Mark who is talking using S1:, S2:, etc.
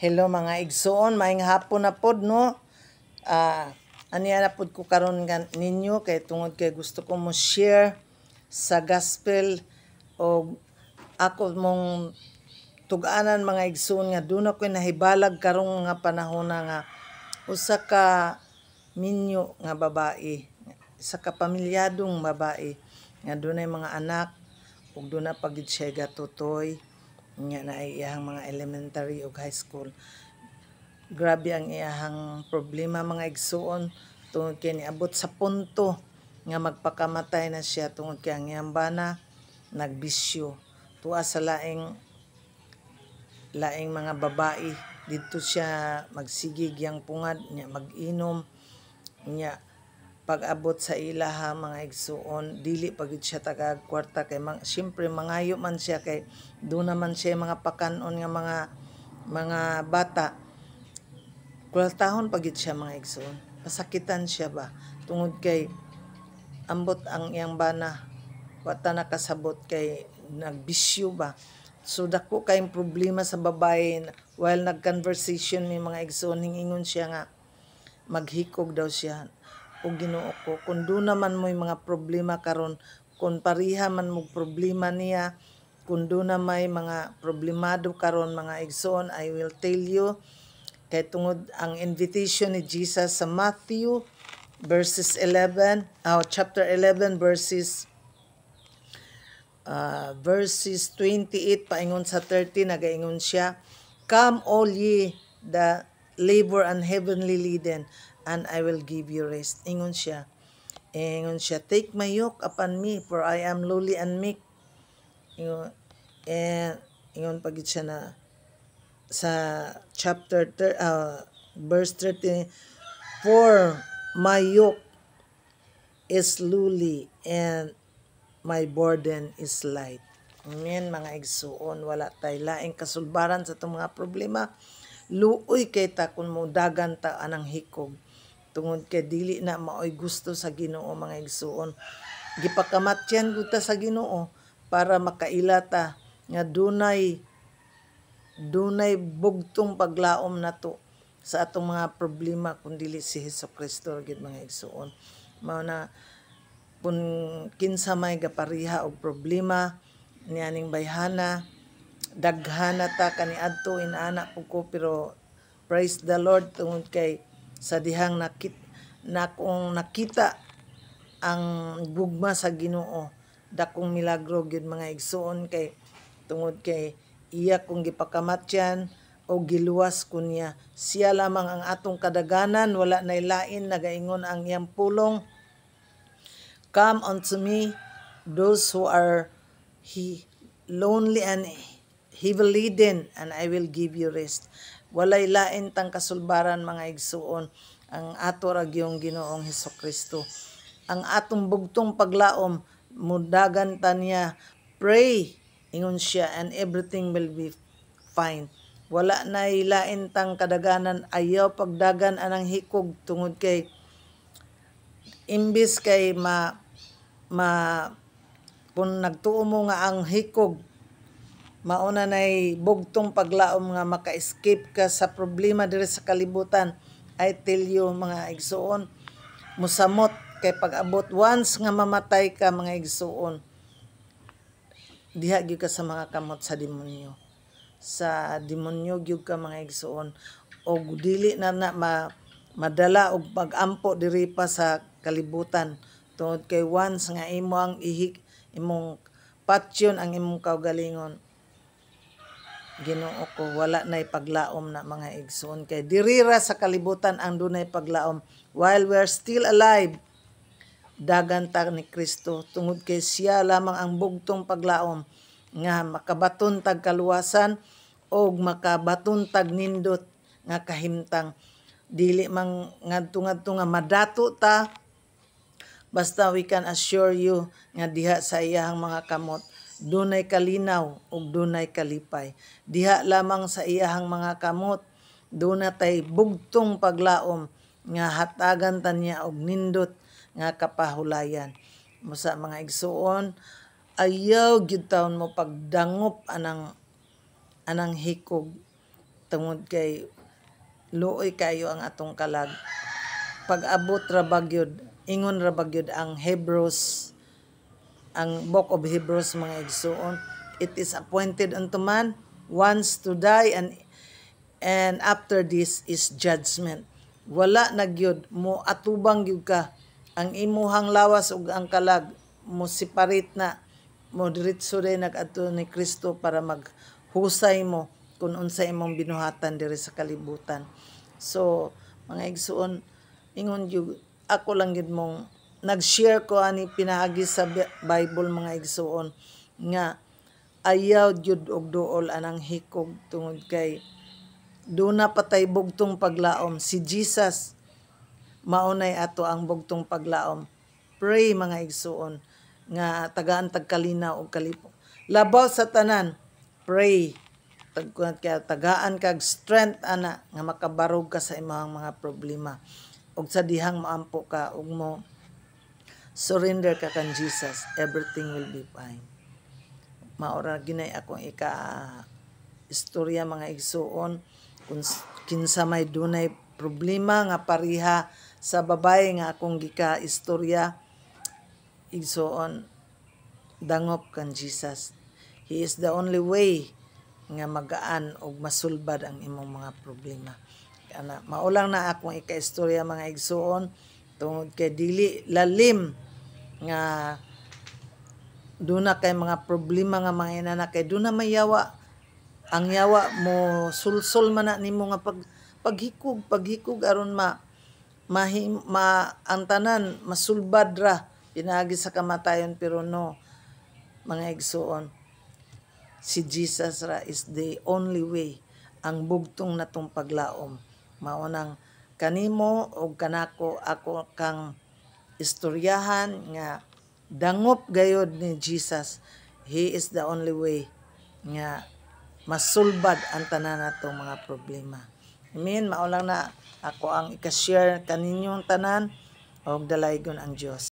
S1: Hello mga igsoon, maayong hapon na pod no. Aniya na pod ko karon ninyo kay tungod kay gusto ko mo share sa gospel o ako mong tug-anan mga igsoon nga doon ako nahibalag karong nga panahon nga usa ka minyo nga babae, isa ka pamilyadong babae nga dunay mga anak ug doon na pagid siya gatutoy nga na iyahang mga elementary ug high school. Grabe ang iyahang problema mga igsuon tungod kay niabot sa punto nga magpakamatay na siya tungod kay ang iyang bana nagbisyo tuwa sa laing mga babae. Dito siya magsigig yang pungad nya mag-inom nya pag-abot sa ilaha mga igsuon dili pagid siya tagag kwarta kay syempre mangayo man siya kay do naman siya mga pakanon nga mga bata. Kwartahon pagid siya mga igsuon, pasakitan siya ba tungod kay ambot ang iyang bana wata nakasabot kay nagbisyo ba. So dako kay problema sa babae while nag-conversation may mga igsuon hingingon siya nga maghikog daw siya o Ginoo ko kun do naman mo'y mga problema karon kun pariha man mo problema niya kun do na may mga problemado karon mga igsoon I will tell you kay tungod ang invitation ni Jesus sa Matthew chapter 11 verses 28 paingon sa 30 nagaingon siya, "Come all ye the labor and heavenly laden, and I will give you rest." Ingon siya, "Take my yoke upon me, for I am lowly and meek." Ingon pagid siya na sa verse 30, "For my yoke is lowly and my burden is light." Amen mga igsuon, wala tay laing kasulbaran sa itong mga problema. Luoy kay ta kun mo dagan ta anang hikog tungod kay dili na maoy gusto sa Ginoo mga igsuon. Gipakamatyan gud ta sa Ginoo para makaila ta nga dunay bugtong paglaom nato sa atong mga problema kun dili si Hesukristo gid mga igsuon. Mao na kung kinsa may gapariha og problema nianing bayhana daghana ta kaniadto inana pud ko pero praise the Lord tungod kay sa dihang nakita ang gugma sa Ginoo dakong milagro gyud mga igsuon kay tungod kay iya kung gipakamatyan o giluwas ko niya siya lamang ang atong kadaganan wala nay lain nagaingon ang iyang pulong, "Come unto me those who are lonely and heavy laden, and I will give you rest." Walay lain tang kasulbaran mga igsuon ang ato ra gyung Ginoong Hesukristo. Ang atong bugtong paglaom mudagan ta niya, "Pray," ingon siya, "and everything will be fine." Wala na lain tang kadaganan ayaw pagdagan anang hikog tungod kay imbis kay kung nagtuo mo nga ang hikog mauna nay bugtong paglaom nga maka-escape ka sa problema diri sa kalibutan. I tell you mga igsuon, musamot kay pag-abot once nga mamatay ka mga igsuon, diha gyud ka sa mga kamot sa demonyo. Sa demonyo gyud ka mga igsuon o dili na madala og pag-ampo diri pa sa kalibutan tungod kay once nga imo ang imong patyon ang imong kaugalingon, Ginoo ko wala nay paglaom na mga igsoon kay diri ra sa kalibutan ang dunay paglaom. While we are still alive dagan ta ni Kristo tungod kay siya lamang ang bugtong paglaom nga makabaton tag kaluwasan o makabaton tag nindot nga kahimtang. Dili man ngadto nga madato ta, basta we can assure you nga diha sa iyahang mga kamot dunay kalinaw ug dunay kalipay. Diha lamang sa iyahang mga kamot dunay bugtong paglaom nga hatagan ta niya og nindot nga kapahulayan. Musa mga igsuon, ayaw gyud taon mo pagdangop anang hikog tungod kay luoy kayo ang atong kalag. Pag-abot ra bagyod, ingon ra bagyod ang Hebrews, ang Book of Hebrews mga igsoon, it is appointed unto man once to die, and after this is judgment. Wala na gyud mo atubang gyud ka, ang imuhang lawas ug ang kalag mo separate na, mo diretso day nag-adto ni Kristo para maghusay mo kung unsa imong binuhatan diri sa kalibutan. So mga igsoon, ingon gyud ako lang gyud mong nag-share ko ani pinaagi sa Bible mga igsoon nga ayaw gyud og duol anang hikog tungod kay duna patay bugtong paglaom. Si Jesus maunay ato ang bugtong paglaom. Pray mga igsoon nga tagaan tagkalinaw og kalipong. Labaw sa tanan, pray. Tagaan kag strength ana nga makabarog ka sa imong mga problema. Og sa dihang maampo ka ug mo surrender ka kan Jesus, everything will be fine. Maura ginay akong istorya mga igsuon kung kinsa may dunay problema nga pariha sa babae nga akong istorya, igsuon, dangop kan Jesus. He is the only way nga magaan og masulbad ang imong mga problema. Ana maulang na akong istorya mga igsuon tungod kay dili lalim nga duna kay mga problema nga mga inana kay duna may yawa. Ang yawa mo sulsol man na nimo nga paghikog aron ang tanan masulbad ra pinaagi sa kamatayon, pero no mga igsuon, si Jesus ra is the only way, ang bugtong natong paglaom. Maunang kanimo o kanako ako kang istoryahan nga dangop gayod ni Jesus. He is the only way nga masulbad ang tanan natong mga problema. Amen. Maulang na ako ang share kaninyong tanan og dalaygon ang Dios.